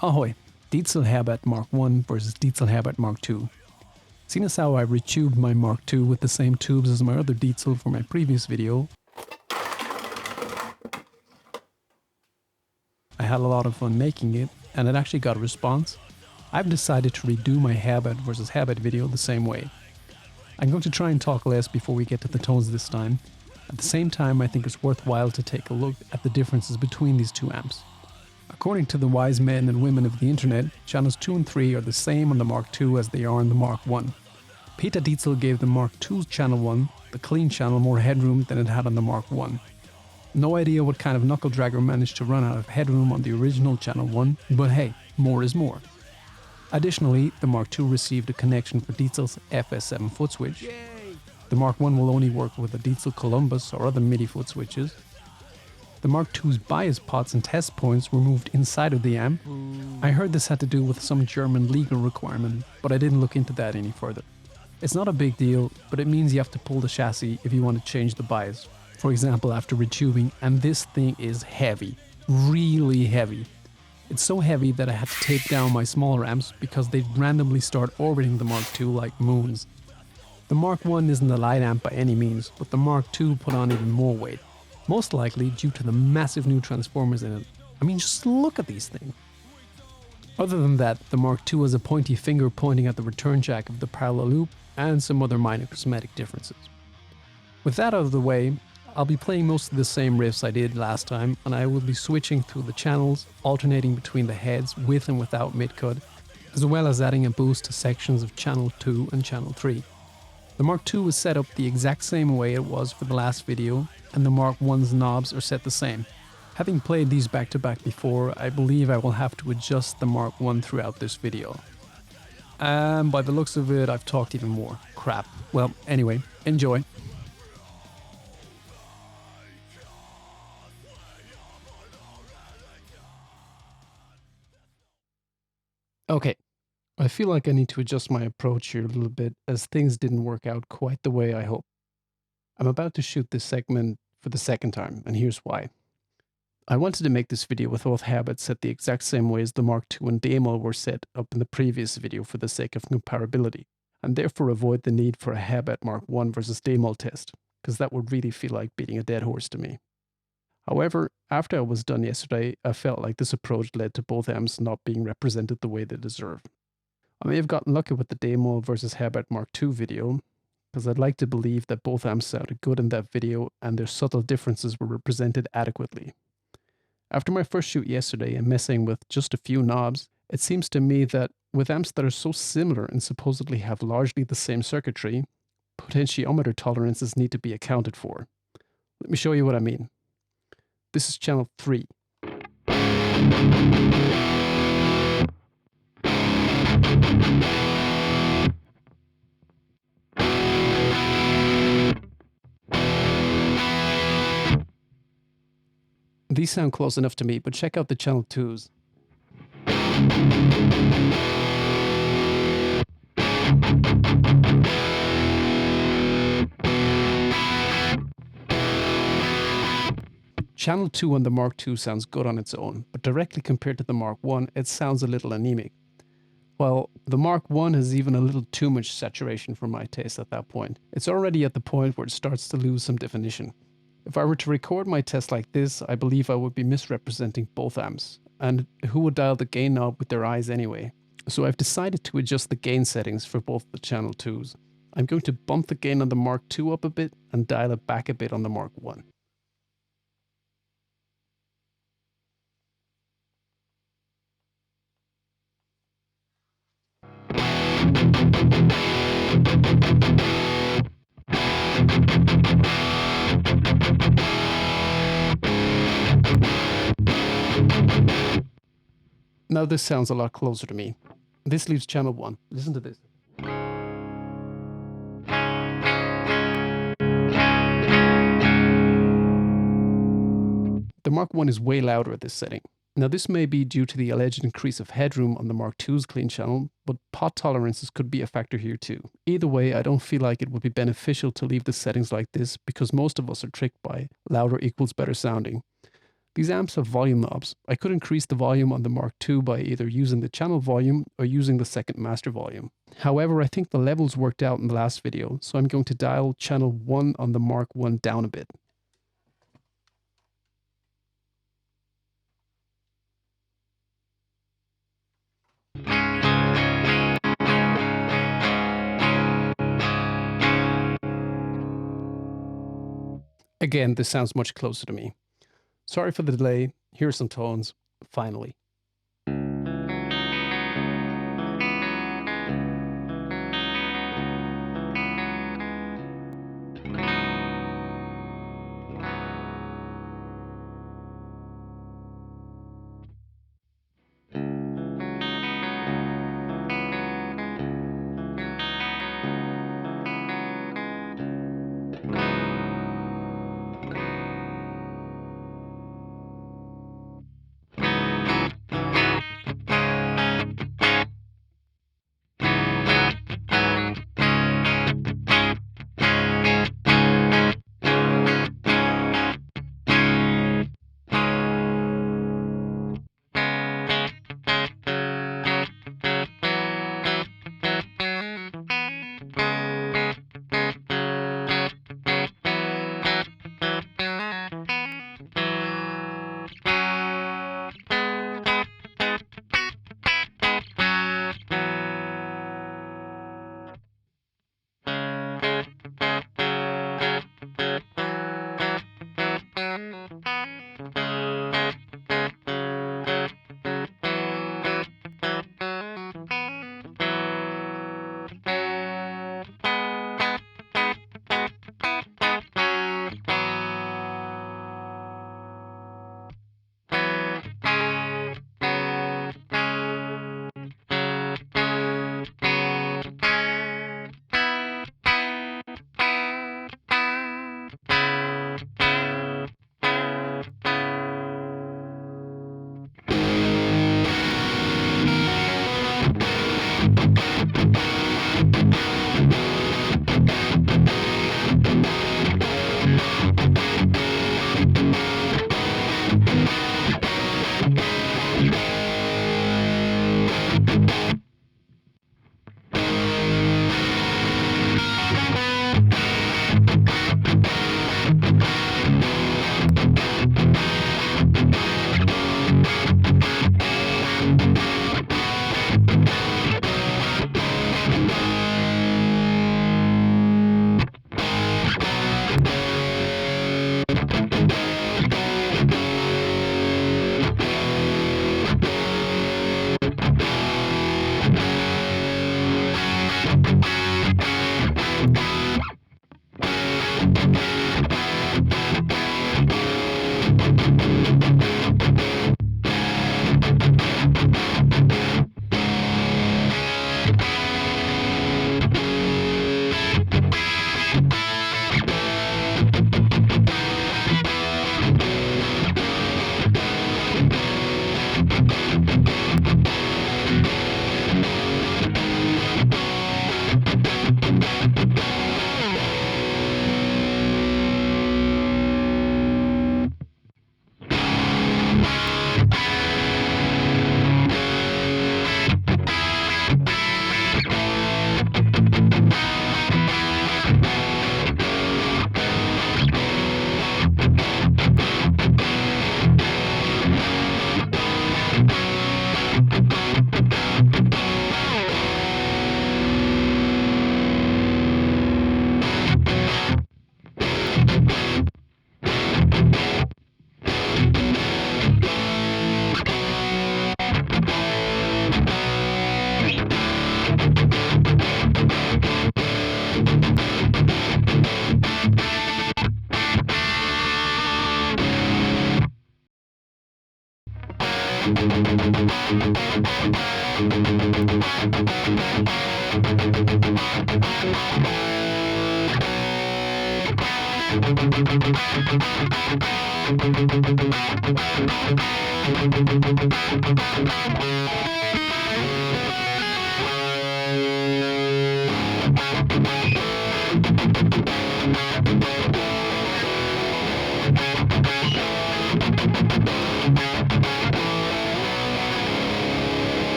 Ahoy! Diezel Herbert Mark I versus Diezel Herbert Mark II. Seeing as how I retubed my Mark II with the same tubes as my other Diezel for my previous video, I had a lot of fun making it, and it actually got a response. I've decided to redo my Herbert versus Herbert video the same way. I'm going to try and talk less before we get to the tones this time. At the same time, I think it's worthwhile to take a look at the differences between these two amps. According to the wise men and women of the internet, channels 2 and 3 are the same on the Mark II as they are on the Mark I. Peter Diezel gave the Mark II's channel 1, the clean channel, more headroom than it had on the Mark I. No idea what kind of knuckle dragger managed to run out of headroom on the original channel 1, but hey, more is more. Additionally, the Mark II received a connection for Diezel's FS7 foot switch. Yay! The Mark I will only work with the Diezel Columbus or other MIDI foot switches. The Mark II's bias pots and test points were moved inside of the amp. I heard this had to do with some German legal requirement, but I didn't look into that any further. It's not a big deal, but it means you have to pull the chassis if you want to change the bias. For example, after retubing, and this thing is heavy, really heavy. It's so heavy that I had to tape down my smaller amps because they'd randomly start orbiting the Mark II like moons. The Mark I isn't a light amp by any means, but the Mark II put on even more weight. Most likely due to the massive new transformers in it. I mean, just look at these things. Other than that, the Mark II has a pointy finger pointing at the return jack of the parallel loop and some other minor cosmetic differences. With that out of the way, I'll be playing most of the same riffs I did last time, and I will be switching through the channels, alternating between the heads with and without midcut, as well as adding a boost to sections of channel 2 and channel 3. The Mark II is set up the exact same way it was for the last video, and the Mark I's knobs are set the same. Having played these back to back before, I believe I will have to adjust the Mark I throughout this video. And by the looks of it, I've talked even more. Crap. Well, anyway, enjoy. Okay, I feel like I need to adjust my approach here a little bit as things didn't work out quite the way I hoped. I'm about to shoot this segment for the second time, and here's why. I wanted to make this video with both Herbert set the exact same way as the Mark II and Deadweald were set up in the previous video for the sake of comparability, and therefore avoid the need for a Herbert Mark I versus Deadweald test, because that would really feel like beating a dead horse to me. However, after I was done yesterday, I felt like this approach led to both amps not being represented the way they deserve. I may have gotten lucky with the Deadweald versus Herbert Mark II video, because I'd like to believe that both amps sounded good in that video and their subtle differences were represented adequately. After my first shoot yesterday and messing with just a few knobs, it seems to me that with amps that are so similar and supposedly have largely the same circuitry, potentiometer tolerances need to be accounted for. Let me show you what I mean. This is channel 3. These sound close enough to me, but check out the channel 2s. Channel 2 on the Mark II sounds good on its own, but directly compared to the Mark I, it sounds a little anemic. Well, the Mark I has even a little too much saturation for my taste at that point. It's already at the point where it starts to lose some definition. If I were to record my test like this, I believe I would be misrepresenting both amps, and who would dial the gain knob with their eyes anyway? So I've decided to adjust the gain settings for both the channel 2s. I'm going to bump the gain on the Mark II up a bit and dial it back a bit on the Mark I. Now this sounds a lot closer to me. This leaves channel 1. Listen to this. The Mark I is way louder at this setting. Now this may be due to the alleged increase of headroom on the Mark II's clean channel, but pot tolerances could be a factor here too. Either way, I don't feel like it would be beneficial to leave the settings like this because most of us are tricked by louder equals better sounding. These amps have volume knobs. I could increase the volume on the Mark II by either using the channel volume or using the second master volume. However, I think the levels worked out in the last video, so I'm going to dial channel 1 on the Mark I down a bit. Again, this sounds much closer to me. Sorry for the delay. Here are some tones, finally.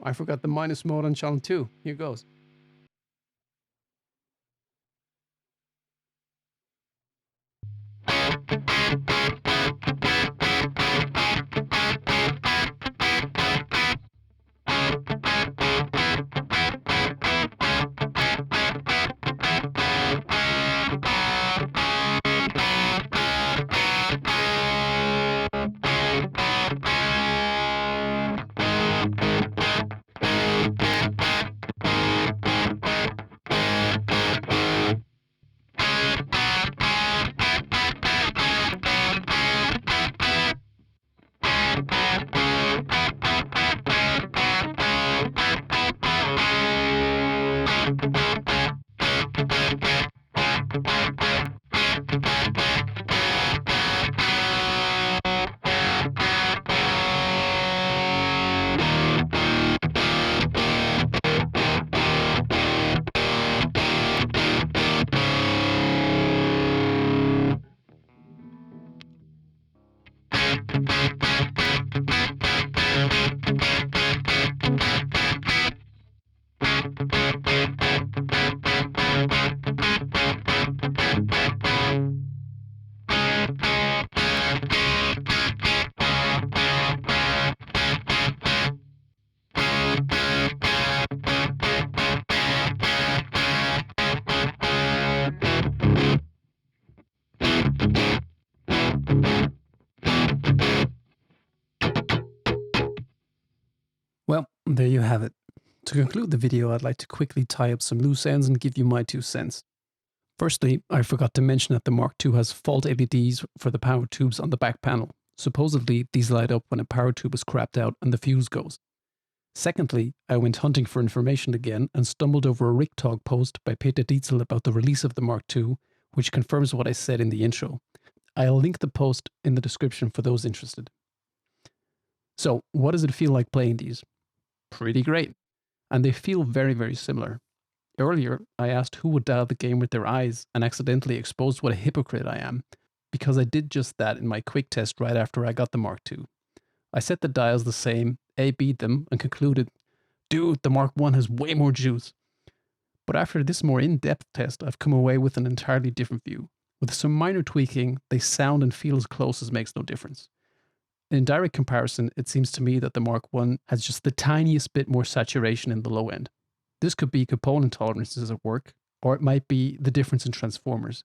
I forgot the minus mode on channel 2. Here goes. Well, there you have it. To conclude the video, I'd like to quickly tie up some loose ends and give you my 2 cents. Firstly, I forgot to mention that the Mark II has fault LEDs for the power tubes on the back panel. Supposedly, these light up when a power tube is crapped out and the fuse goes. Secondly, I went hunting for information again and stumbled over a Richtog post by Peter Diezel about the release of the Mark II, which confirms what I said in the intro. I'll link the post in the description for those interested. So, what does it feel like playing these? Pretty great. And they feel very, very similar. Earlier, I asked who would dial the game with their eyes and accidentally exposed what a hypocrite I am, because I did just that in my quick test right after I got the Mark II. I set the dials the same, A-B'd them, and concluded, dude, the Mark I has way more juice. But after this more in-depth test, I've come away with an entirely different view. With some minor tweaking, they sound and feel as close as makes no difference. In direct comparison, it seems to me that the Mark I has just the tiniest bit more saturation in the low end. This could be component tolerances at work, or it might be the difference in transformers.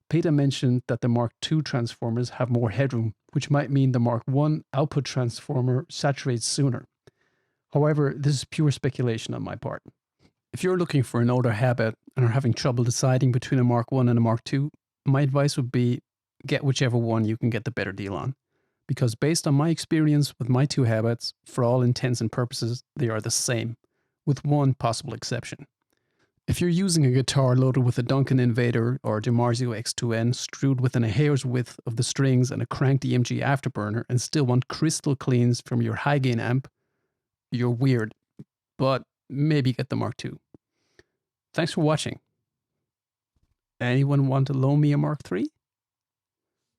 Peter mentioned that the Mark II transformers have more headroom, which might mean the Mark I output transformer saturates sooner. However, this is pure speculation on my part. If you're looking for an older habit and are having trouble deciding between a Mark I and a Mark II, my advice would be get whichever one you can get the better deal on. Because based on my experience with my 2 habits, for all intents and purposes, they are the same, with one possible exception. If you're using a guitar loaded with a Duncan Invader or DiMarzio X2N screwed within a hair's width of the strings and a cranked EMG afterburner and still want crystal cleans from your high gain amp, you're weird, but maybe get the Mark II. Thanks for watching. Anyone want to loan me a Mark III?